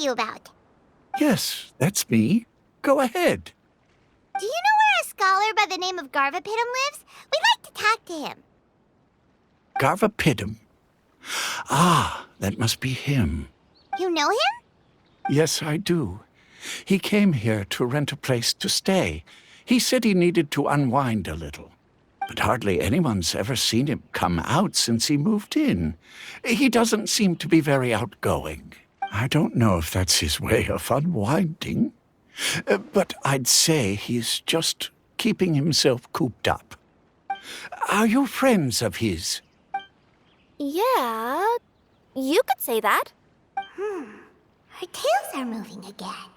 you about. Yes, that's me. Go ahead. Do you know where a scholar by the name of Garvapidum lives? We'd like to talk to him. Garvapidum. Ah, that must be him. You know him? Yes, I do. He came here to rent a place to stay. He said he needed to unwind a little. But hardly anyone's ever seen him come out since he moved in. He doesn't seem to be very outgoing. I don't know if that's his way of unwinding. But I'd say he's just keeping himself cooped up. Are you friends of his? Yeah, you could say that. Her tails are moving again.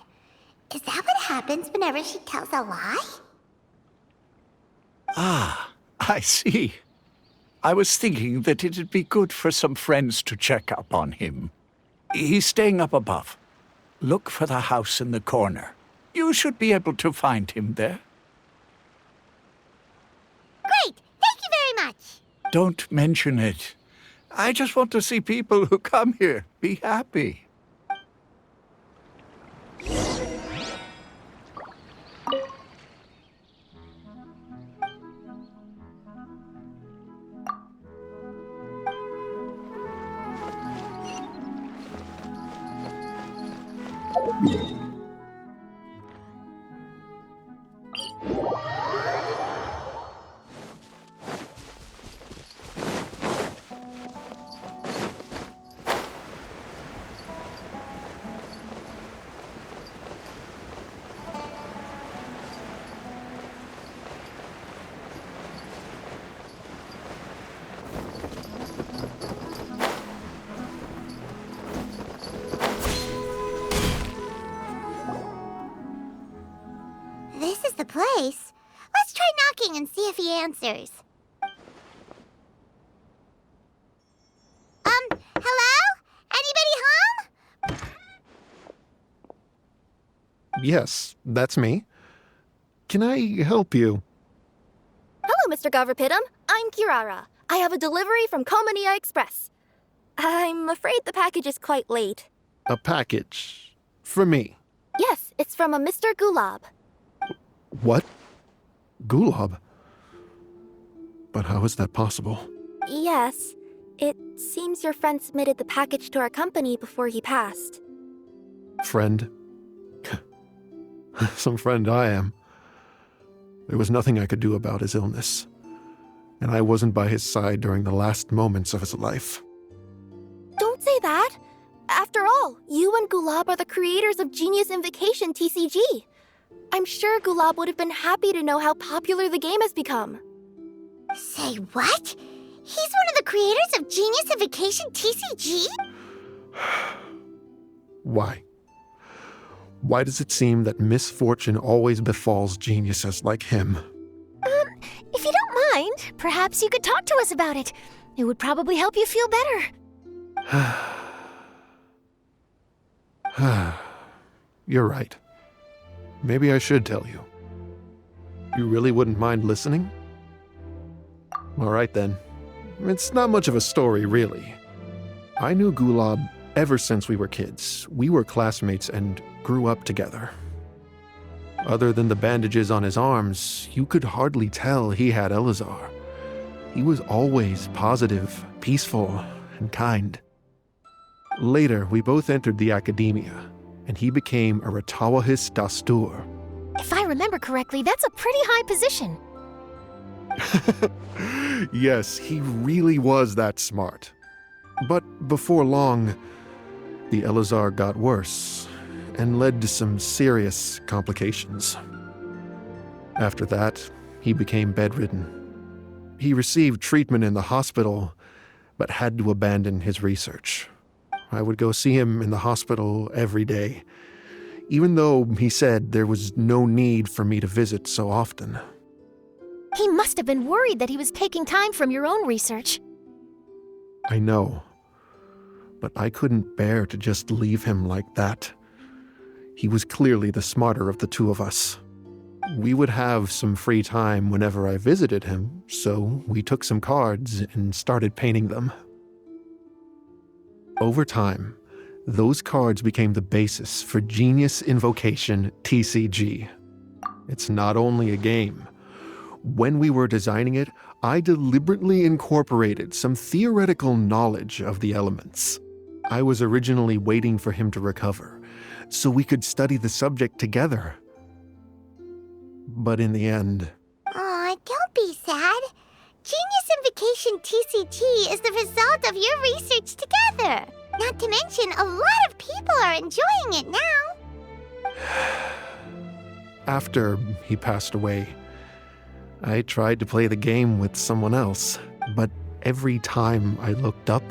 Is that what happens whenever she tells a lie? Ah, I see. I was thinking that it'd be good for some friends to check up on him. He's staying up above. Look for the house in the corner. You should be able to find him there. Great! Thank you very much! Don't mention it. I just want to see people who come here be happy. This is the place. Let's try knocking and see if he answers. Hello? Anybody home? Yes, that's me. Can I help you? Hello, Mr. Garvapidum. I'm Kirara. I have a delivery from Komania Express. I'm afraid the package is quite late. A package. For me. Yes, it's from a Mr. Gulab. What? Gulab? But how is that possible? Yes, it seems your friend submitted the package to our company before he passed. Friend? Some friend I am. There was nothing I could do about his illness, and I wasn't by his side during the last moments of his life. Don't say that! After all, you and Gulab are the creators of Genius Invocation TCG. I'm sure Gulab would have been happy to know how popular the game has become. Say what? He's one of the creators of Genius Invocation TCG? Why? Why does it seem that misfortune always befalls geniuses like him? If you don't mind, perhaps you could talk to us about it. It would probably help you feel better. You're right. Maybe I should tell you. You really wouldn't mind listening? All right then. It's not much of a story, really. I knew Gulab ever since we were kids. We were classmates and grew up together. Other than the bandages on his arms, you could hardly tell he had Elazar. He was always positive, peaceful, and kind. Later, we both entered the academia, and he became a Ratawahis Dastur. If I remember correctly, that's a pretty high position. Yes, he really was that smart. But before long, the Elazar got worse and led to some serious complications. After that, he became bedridden. He received treatment in the hospital, but had to abandon his research. I would go see him in the hospital every day, even though he said there was no need for me to visit so often. He must have been worried that he was taking time from your own research. I know, but I couldn't bear to just leave him like that. He was clearly the smarter of the two of us. We would have some free time whenever I visited him, so we took some cards and started painting them. Over time, Those cards became the basis for Genius Invocation TCG. It's not only a game. When we were designing it, I deliberately incorporated some theoretical knowledge of the elements. I was originally waiting for him to recover, so we could study the subject together. But in the end... Aw, don't be sad. Genius Invocation TCG is the result of your research together. Not to mention, a lot of people are enjoying it now. After he passed away, I tried to play the game with someone else, but every time I looked up,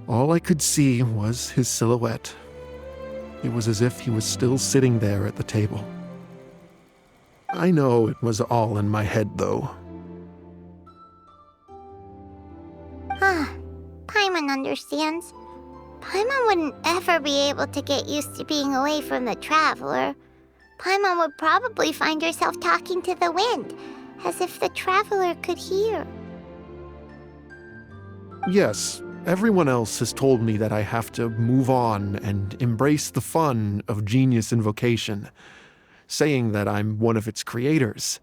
all I could see was his silhouette. It was as if he was still sitting there at the table. I know it was all in my head, though. Paimon understands. Paimon wouldn't ever be able to get used to being away from the Traveler. Paimon would probably find herself talking to the wind, as if the Traveler could hear. Yes, everyone else has told me that I have to move on and embrace the fun of Genius Invocation, saying that I'm one of its creators.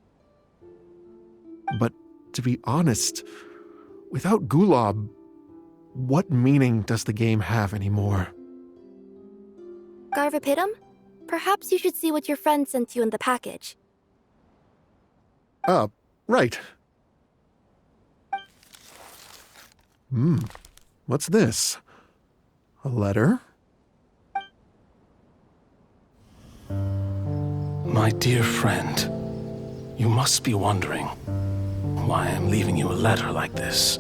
But to be honest, without Gulab, what meaning does the game have anymore? Garvapitum, perhaps you should see what your friend sent you in the package. Right. What's this? A letter? My dear friend, you must be wondering why I'm leaving you a letter like this.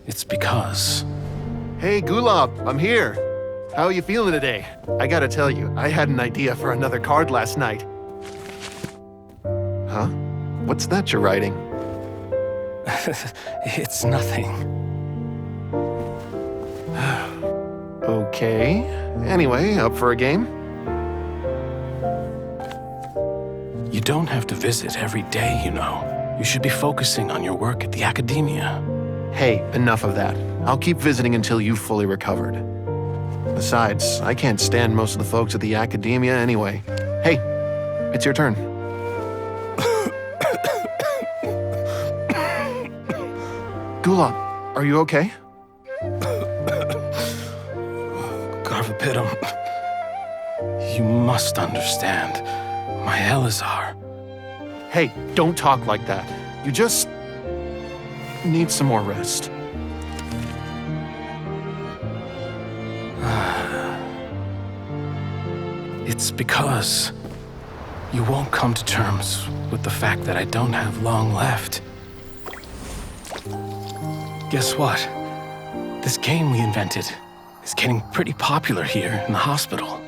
It's because... Hey, Gulab, I'm here. How are you feeling today? I gotta tell you, I had an idea for another card last night. Huh? What's that you're writing? It's nothing. Okay. Anyway, up for a game? You don't have to visit every day, you know. You should be focusing on your work at the academia. Hey, enough of that. I'll keep visiting until you've fully recovered. Besides, I can't stand most of the folks at the academia anyway. Hey, it's your turn. Gulab, are you okay? Garvapitum, you must understand. My Elazar. Hey, don't talk like that. You just need some more rest. It's because you won't come to terms with the fact that I don't have long left. Guess what? This game we invented is getting pretty popular here in the hospital.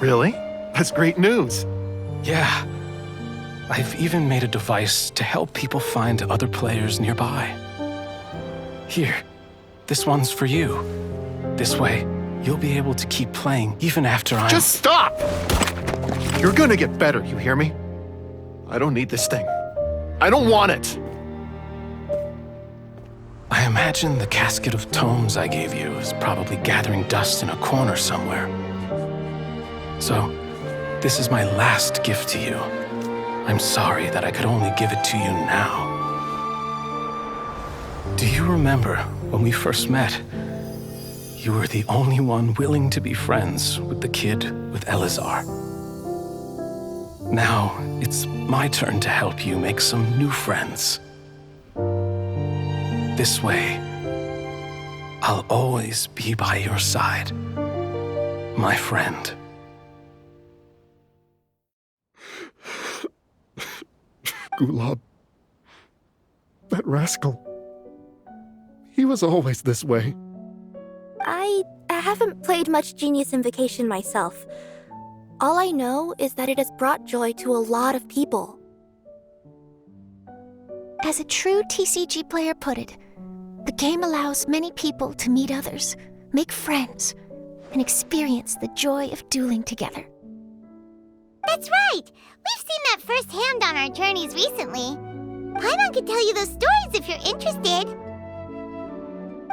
Really? That's great news. Yeah. I've even made a device to help people find other players nearby. Here, this one's for you. This way, you'll be able to keep playing even after I'm... Just stop! You're gonna get better, you hear me? I don't need this thing. I don't want it! I imagine the casket of tomes I gave you is probably gathering dust in a corner somewhere. So, this is my last gift to you. I'm sorry that I could only give it to you now. Do you remember when we first met? You were the only one willing to be friends with the kid with Elazar. Now, it's my turn to help you make some new friends. This way, I'll always be by your side, my friend. Gulab. That rascal. He was always this way. I haven't played much Genius Invocation myself. All I know is that it has brought joy to a lot of people. As a true TCG player put it, the game allows many people to meet others, make friends, and experience the joy of dueling together. That's right! We've seen that firsthand on our journeys recently. Paimon could tell you those stories if you're interested.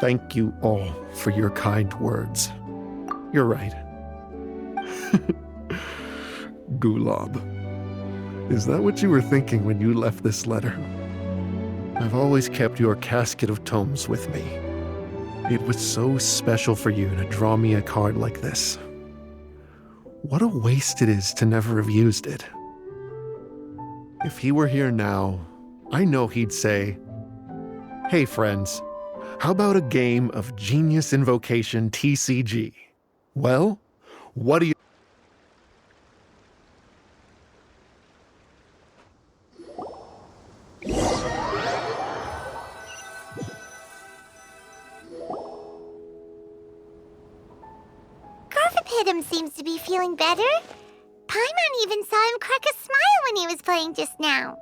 thank you all for your kind words. You're right. Gulab. Is that what you were thinking when you left this letter? I've always kept your casket of tomes with me. It was so special for you to draw me a card like this. What a waste it is to never have used it. If he were here now, I know he'd say, "Hey friends, how about a game of Genius Invocation TCG? Well, what do you..." Garvapidum seems to be feeling better. Paimon even saw him crack a smile when he was playing just now.